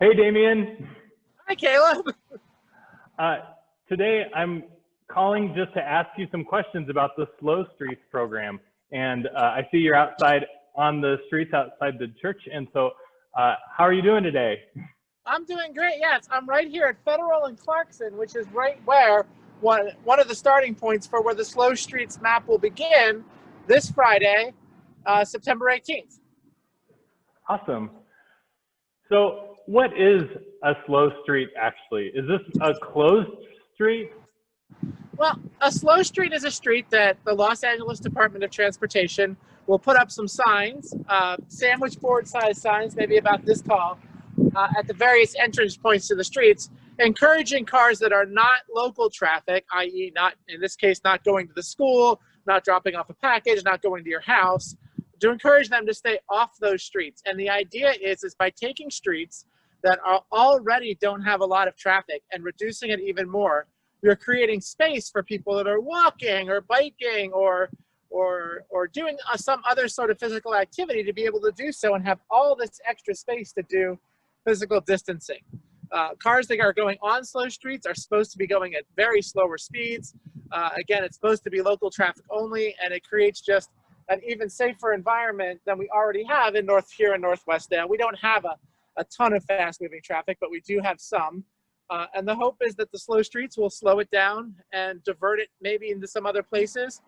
Hey, Damien. Hi, Caleb. Uh, Today, I'm calling just to ask you some questions about the Slow Streets program. And I see you're outside on the streets outside the church. And so how are you doing today? I'm doing great. Yes, I'm right here at Federal and Clarkson, which is right where one of the starting points for where the Slow Streets map will begin this Friday, September 18th. Awesome. So what is a slow street actually? Is this a closed street? Well, a slow street is a street that the Los Angeles Department of Transportation will put up some signs, sandwich board size signs, maybe about this tall, at the various entrance points to the streets, encouraging cars that are not local traffic, i.e. not, in this case, not going to the school, not dropping off a package, not going to your house, to encourage them to stay off those streets. And the idea is by taking streets that already don't have a lot of traffic and reducing it even more, you're creating space for people that are walking or biking or doing some other sort of physical activity to be able to do so and have all this extra space to do physical distancing. Cars that are going on slow streets are supposed to be going at very slower speeds. Again, it's supposed to be local traffic only, and it creates just an even safer environment than we already have here in Northwestdale. We don't have a ton of fast moving traffic, but we do have some. And the hope is that the slow streets will slow it down and divert it maybe into some other places,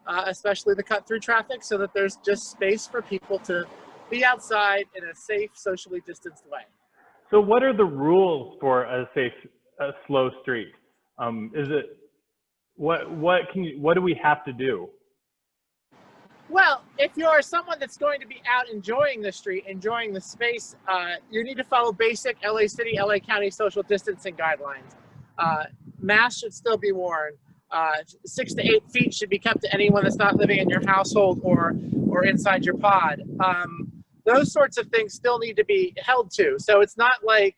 especially the cut through traffic, so that there's just space for people to be outside in a safe, socially distanced way. So what are the rules for a slow street? What do we have to do? Well, if you're someone that's going to be out enjoying the street, enjoying the space, you need to follow basic LA City, LA County social distancing guidelines. Masks should still be worn. 6 to 8 feet should be kept to anyone that's not living in your household or inside your pod. Those sorts of things still need to be held to. So it's not like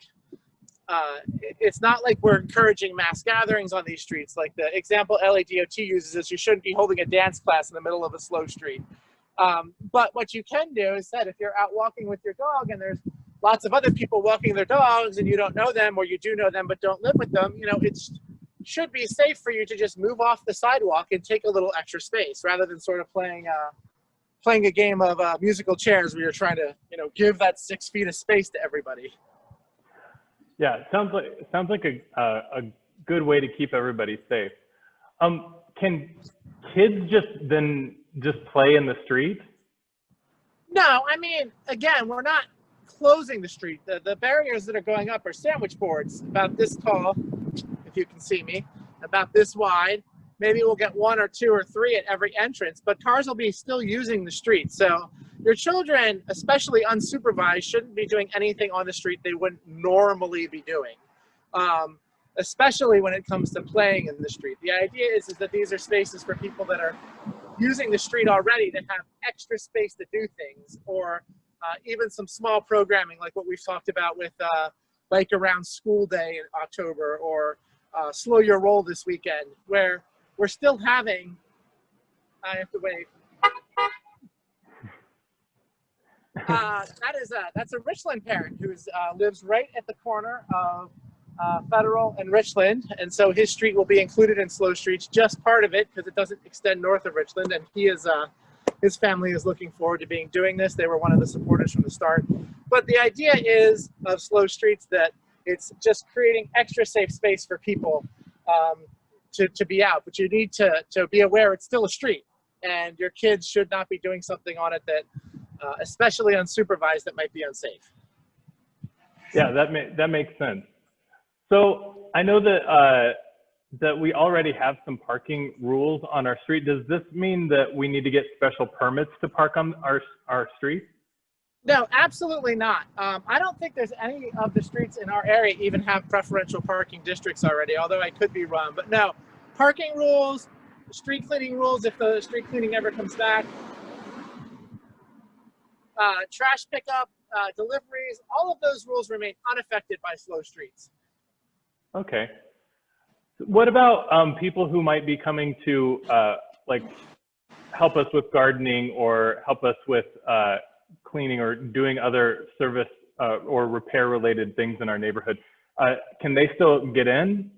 we're encouraging mass gatherings on these streets. Like the example LADOT uses is you shouldn't be holding a dance class in the middle of a slow street. But what you can do is that if you're out walking with your dog and there's lots of other people walking their dogs and you don't know them, or you do know them but don't live with them, it should be safe for you to just move off the sidewalk and take a little extra space rather than sort of playing a game of musical chairs where you're trying to give that 6 feet of space to everybody. Yeah, it sounds like a good way to keep everybody safe. Can kids just play in the street? No, I mean, again, we're not closing the street. The barriers that are going up are sandwich boards about this tall, if you can see me, about this wide. Maybe we'll get 1 or 2 or 3 at every entrance, but cars will be still using the street. So your children, especially unsupervised, shouldn't be doing anything on the street they wouldn't normally be doing, especially when it comes to playing in the street. The idea is that these are spaces for people that are using the street already to have extra space to do things, or even some small programming like what we've talked about with Bike Around School Day in October, or Slow Your Roll this weekend, where we're still having, I have to wave. That's a Richland parent who lives right at the corner of Federal and Richland, and so his street will be included in Slow Streets, just part of it, because it doesn't extend north of Richland, and his family is looking forward to doing this. They were one of the supporters from the start. But the idea is of Slow Streets that it's just creating extra safe space for people to be out, but you need to be aware it's still a street, and your kids should not be doing something on it that, especially unsupervised, that might be unsafe. Yeah, that makes sense. So I know that we already have some parking rules on our street. Does this mean that we need to get special permits to park on our street? No, absolutely not. I don't think there's any of the streets in our area even have preferential parking districts already, although I could be wrong. But no, parking rules, street cleaning rules, if the street cleaning ever comes back, trash pickup, deliveries, all of those rules remain unaffected by slow streets. Okay. What about people who might be coming to help us with gardening or help us with cleaning or doing other service or repair-related things in our neighborhood, can they still get in?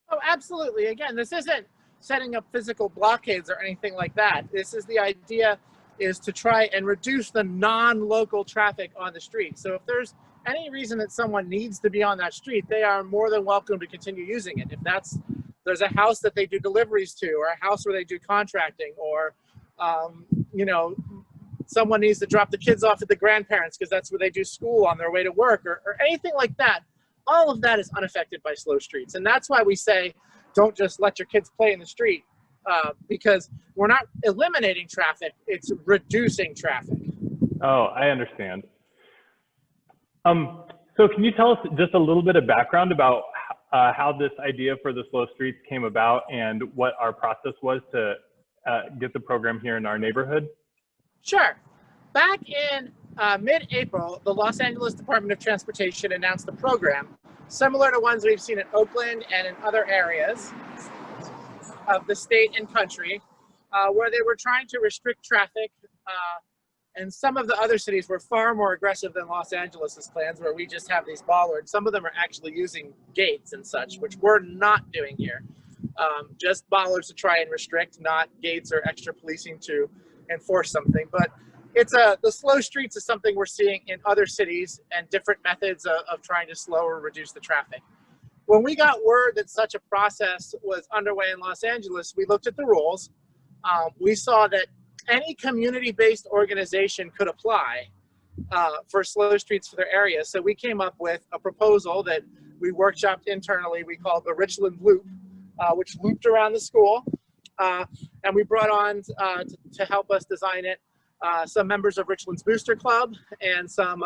Oh, absolutely. Again, this isn't setting up physical blockades or anything like that. This is the idea is to try and reduce the non-local traffic on the street. So if there's any reason that someone needs to be on that street, they are more than welcome to continue using it. If there's a house that they do deliveries to, or a house where they do contracting, or you know, someone needs to drop the kids off at the grandparents because that's where they do school on their way to work, or anything like that, all of that is unaffected by slow streets. And that's why we say, don't just let your kids play in the street, because we're not eliminating traffic, it's reducing traffic. Oh, I understand. So can you tell us just a little bit of background about how this idea for the slow streets came about and what our process was to get the program here in our neighborhood? Sure. Back in mid-April, the Los Angeles Department of Transportation announced a program similar to ones we've seen in Oakland and in other areas of the state and country, where they were trying to restrict traffic. And some of the other cities were far more aggressive than Los Angeles's plans, where we just have these bollards. Some of them are actually using gates and such, which we're not doing here. Just bollards to try and restrict, not gates or extra policing to enforce something. But the slow streets is something we're seeing in other cities and different methods of trying to slow or reduce the traffic. When we got word that such a process was underway in Los Angeles, we looked at the rules. We saw that any community-based organization could apply for slow streets for their area. So we came up with a proposal that we workshopped internally. We called the Richland Loop, which looped around the school. And we brought on to help us design it some members of Richland's Booster Club and some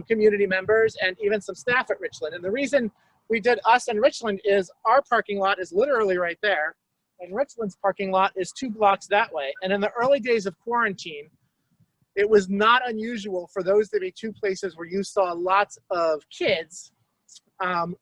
community members and even some staff at Richland. And the reason we did us and Richland is our parking lot is literally right there, and Richland's parking lot is 2 blocks that way. And in the early days of quarantine, it was not unusual for those to be 2 places where you saw lots of kids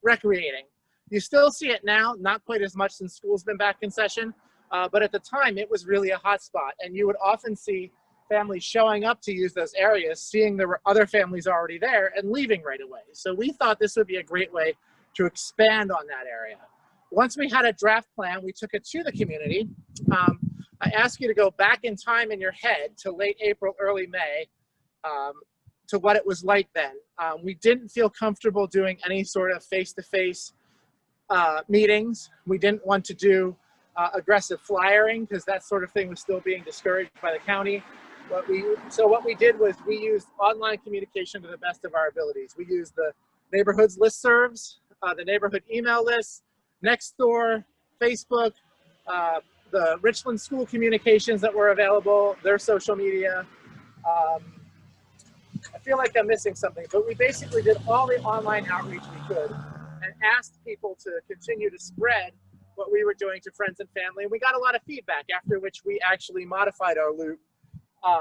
recreating. You still see it now, not quite as much since school's been back in session, but at the time it was really a hot spot. And you would often see families showing up to use those areas, seeing there were other families already there and leaving right away. So we thought this would be a great way to expand on that area. Once we had a draft plan, we took it to the community. I ask you to go back in time in your head to late April, early May, to what it was like then. We didn't feel comfortable doing any sort of face-to-face meetings. We didn't want to do aggressive flyering because that sort of thing was still being discouraged by the county. So what we did was we used online communication to the best of our abilities. We used the neighborhood's listservs, the neighborhood email lists, Nextdoor, Facebook, the Richland school communications that were available, their social media. I feel like I'm missing something, but we basically did all the online outreach we could and asked people to continue to spread what we were doing to friends and family. And we got a lot of feedback, after which we actually modified our loop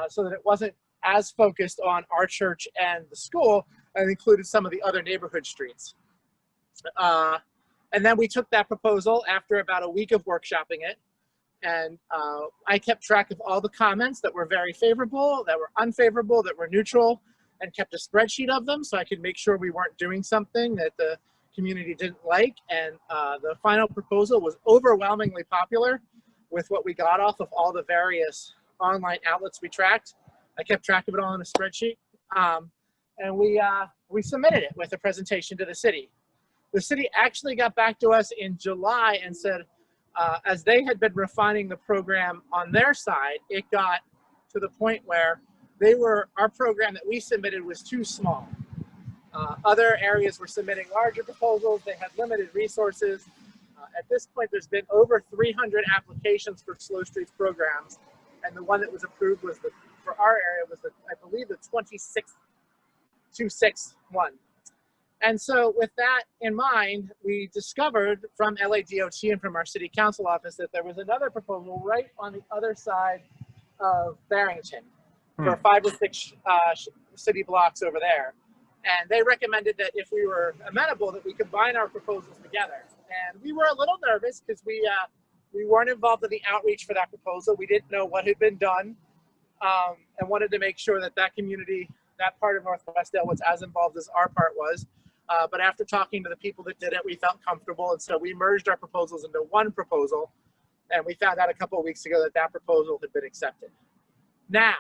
so that it wasn't as focused on our church and the school, and included some of the other neighborhood streets. And then we took that proposal after about a week of workshopping it. And I kept track of all the comments that were very favorable, that were unfavorable, that were neutral, and kept a spreadsheet of them so I could make sure we weren't doing something that the community didn't like. And the final proposal was overwhelmingly popular with what we got off of all the various online outlets we tracked. I kept track of it all in a spreadsheet. And we submitted it with a presentation to the city. The city actually got back to us in July and said, as they had been refining the program on their side, it got to the point where our program that we submitted was too small. Other areas were submitting larger proposals. They had limited resources. At this point, there's been over 300 applications for slow streets programs. And the one that was approved was for our area was I believe the 26th one. And so with that in mind, we discovered from LADOT and from our city council office that there was another proposal right on the other side of Barrington for 5 or 6 city blocks over there. And they recommended that if we were amenable, that we combine our proposals together. And we were a little nervous because we weren't involved in the outreach for that proposal. We didn't know what had been done and wanted to make sure that that community that part of Northwest Dale was as involved as our part was. But after talking to the people that did it, we felt comfortable. And so we merged our proposals into one proposal. And we found out a couple of weeks ago that that proposal had been accepted. Now,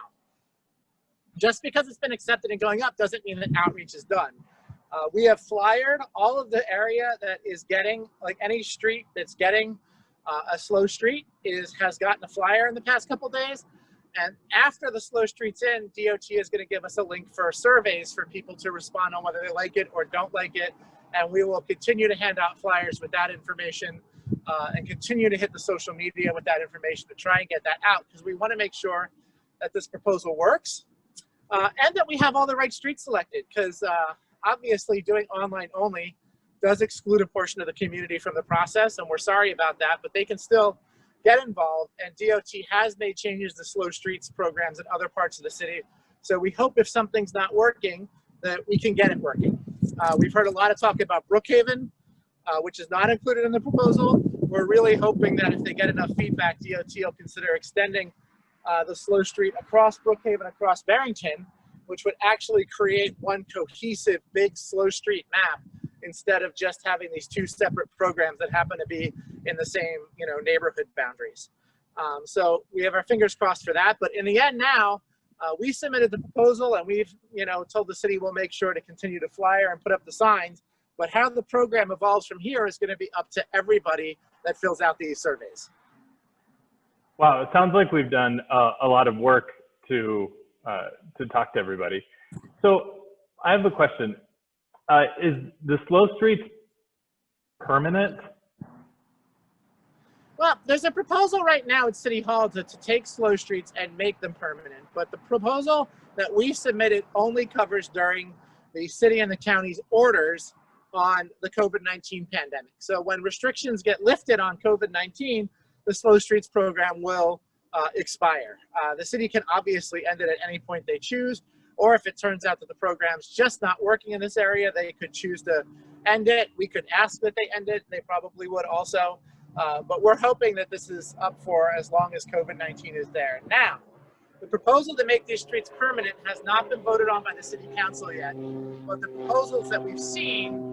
just because it's been accepted and going up doesn't mean that outreach is done. We have flyered all of the area that is getting, like any street that's getting a slow street has gotten a flyer in the past couple of days. And after the slow street's in, DOT is going to give us a link for surveys for people to respond on whether they like it or don't like it. And we will continue to hand out flyers with that information and continue to hit the social media with that information to try and get that out, because we want to make sure that this proposal works and that we have all the right streets selected, because obviously doing online only does exclude a portion of the community from the process, and we're sorry about that, but they can still get involved, and DOT has made changes to slow streets programs in other parts of the city. So we hope if something's not working, that we can get it working. We've heard a lot of talk about Brookhaven, which is not included in the proposal. We're really hoping that if they get enough feedback, DOT will consider extending the slow street across Brookhaven, across Barrington, which would actually create one cohesive big slow street map instead of just having these two separate programs that happen to be in the same, neighborhood boundaries. So we have our fingers crossed for that. But in the end now, we submitted the proposal and we've, told the city we'll make sure to continue to flyer and put up the signs. But how the program evolves from here is going to be up to everybody that fills out these surveys. Wow, it sounds like we've done a lot of work to talk to everybody. So I have a question. Is the slow streets permanent? Well, there's a proposal right now at City Hall to take slow streets and make them permanent. But the proposal that we submitted only covers during the city and the county's orders on the COVID-19 pandemic. So when restrictions get lifted on COVID-19, the slow streets program will expire. The city can obviously end it at any point they choose, or if it turns out that the program's just not working in this area, they could choose to end it. We could ask that they end it. They probably would also. But we're hoping that this is up for as long as COVID-19 is there. Now, the proposal to make these streets permanent has not been voted on by the city council yet, but the proposals that we've seen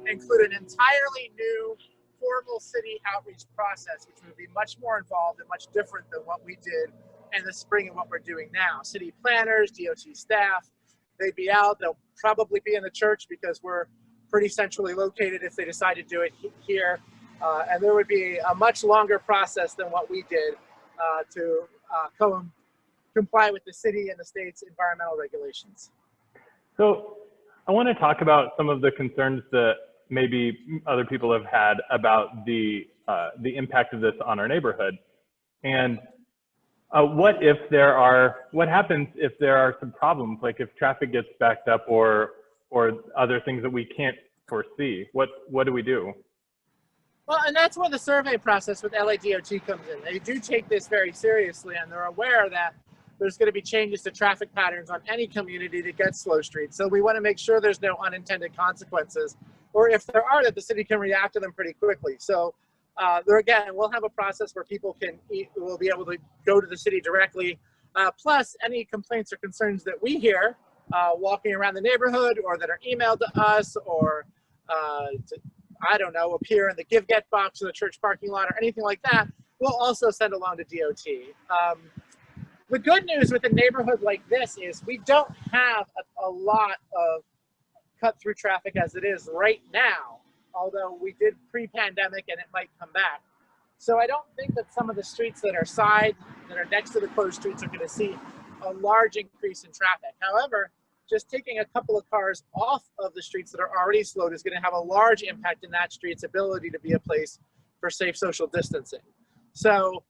include an entirely new formal city outreach process, which would be much more involved and much different than what we did in the spring and what we're doing now. City planners, DOT staff, they'd be out. They'll probably be in the church because we're pretty centrally located if they decide to do it here. And there would be a much longer process than what we did to comply with the city and the state's environmental regulations. So I want to talk about some of the concerns that maybe other people have had about the impact of this on our neighborhood. And what happens if there are some problems, like if traffic gets backed up or other things that we can't foresee? What do we do? Well, and that's where the survey process with LADOT comes in. They do take this very seriously, and they're aware that there's going to be changes to traffic patterns on any community that gets slow streets. So we want to make sure there's no unintended consequences, or if there are, that the city can react to them pretty quickly. So we'll have a process where people will be able to go to the city directly. Plus, any complaints or concerns that we hear walking around the neighborhood, or that are emailed to us, or appear in the give-get box in the church parking lot or anything like that, we'll also send along to DOT. The good news with a neighborhood like this is we don't have a lot of cut-through traffic as it is right now, although we did pre-pandemic and it might come back. So I don't think that some of the streets that are next to the closed streets are going to see a large increase in traffic. However, just taking a couple of cars off of the streets that are already slowed is going to have a large impact in that street's ability to be a place for safe social distancing. So,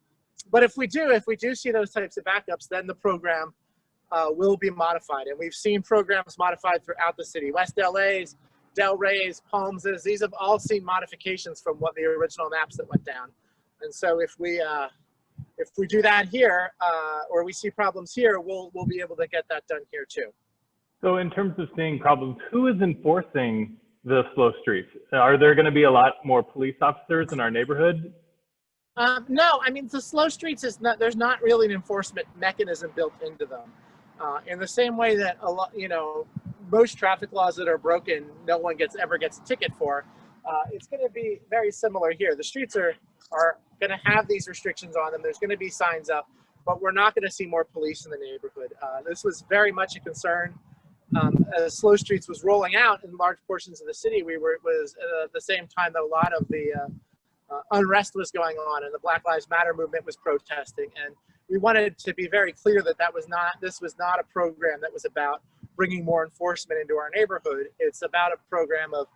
but if we do see those types of backups, then the program will be modified. And we've seen programs modified throughout the city. West LA's, Del Rey's, Palms's, these have all seen modifications from what the original maps that went down. And so if we do that here, or we see problems here, we'll be able to get that done here too. So in terms of seeing problems, who is enforcing the slow streets? Are there going to be a lot more police officers in our neighborhood? No, I mean, the slow streets there's not really an enforcement mechanism built into them. In the same way that a lot, most traffic laws that are broken, no one ever gets a ticket for. It's going to be very similar here. The streets are going to have these restrictions on them. There's going to be signs up, but we're not going to see more police in the neighborhood. This was very much a concern. As Slow Streets was rolling out in large portions of the city, it was at the same time that a lot of the unrest was going on and the Black Lives Matter movement was protesting. And we wanted to be very clear that this was not a program that was about bringing more enforcement into our neighborhood. It's about a program of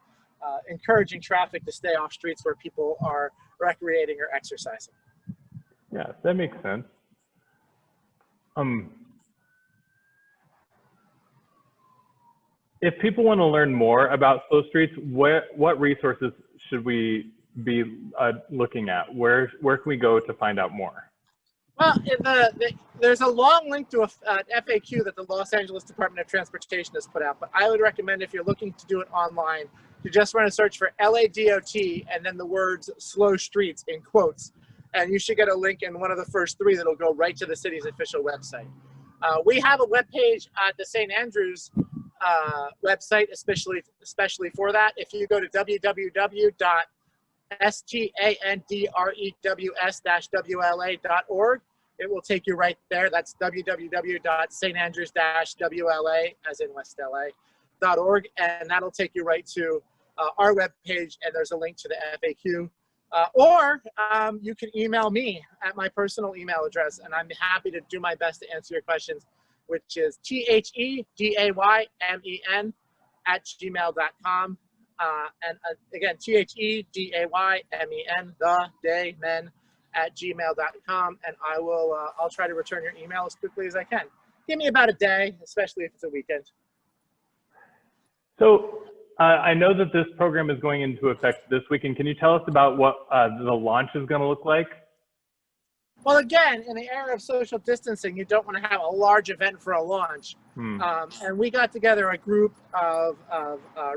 encouraging traffic to stay off streets where people are recreating or exercising. Yeah, that makes sense. If people want to learn more about Slow Streets, what resources should we be looking at? Where can we go to find out more? Well, there's a long link to an FAQ that the Los Angeles Department of Transportation has put out, but I would recommend, if you're looking to do it online, to just run a search for LADOT and then the words Slow Streets in quotes, and you should get a link in one of the first three that'll go right to the city's official website. We have a webpage at the St. Andrews website, especially for that. If you go to www.standrews-wla.org, it will take you right there. That's www.standrews-wla, as in West LA.org, and that'll take you right to our webpage, and there's a link to the FAQ. Or you can email me at my personal email address, and I'm happy to do my best to answer your questions, which is thedaymen@gmail.com. And again, thedaymen, @gmail.com, and I'll try to return your email as quickly as I can. Give me about a day, especially if it's a weekend. So I know that this program is going into effect this weekend. Can you tell us about what the launch is going to look like? Well, again, in the era of social distancing, you don't want to have a large event for a launch. And we got together a group of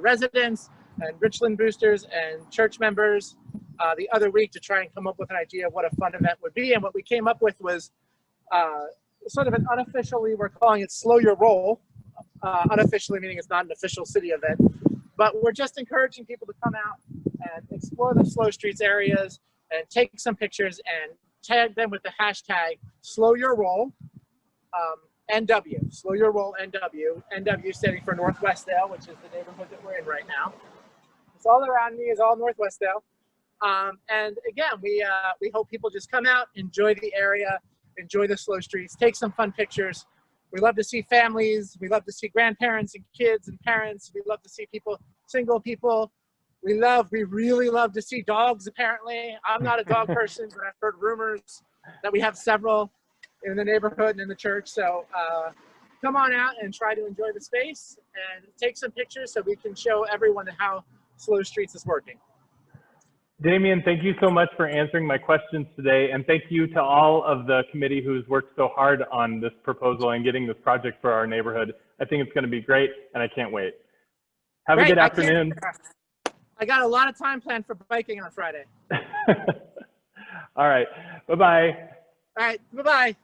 residents and Richland boosters and church members the other week to try and come up with an idea of what a fun event would be. And what we came up with was sort of an unofficially, we're calling it Slow Your Roll. Unofficially meaning it's not an official city event, but we're just encouraging people to come out and explore the Slow Streets areas and take some pictures and tag them with the hashtag Slow Your Roll NW. Slow Your Roll NW. NW standing for Northwestdale, which is the neighborhood that we're in right now. It's all around me is all Northwestdale. And again, we hope people just come out, enjoy the area, enjoy the Slow Streets, take some fun pictures. We love to see families. We love to see grandparents and kids and parents. We love to see single people. We really love to see dogs, apparently. I'm not a dog person, but I've heard rumors that we have several in the neighborhood and in the church. So come on out and try to enjoy the space and take some pictures so we can show everyone how Slow Streets is working. Damien, thank you so much for answering my questions today. And thank you to all of the committee who's worked so hard on this proposal and getting this project for our neighborhood. I think it's going to be great, and I can't wait. Have a good afternoon. I got a lot of time planned for biking on Friday. All right. Bye-bye. All right. Bye-bye.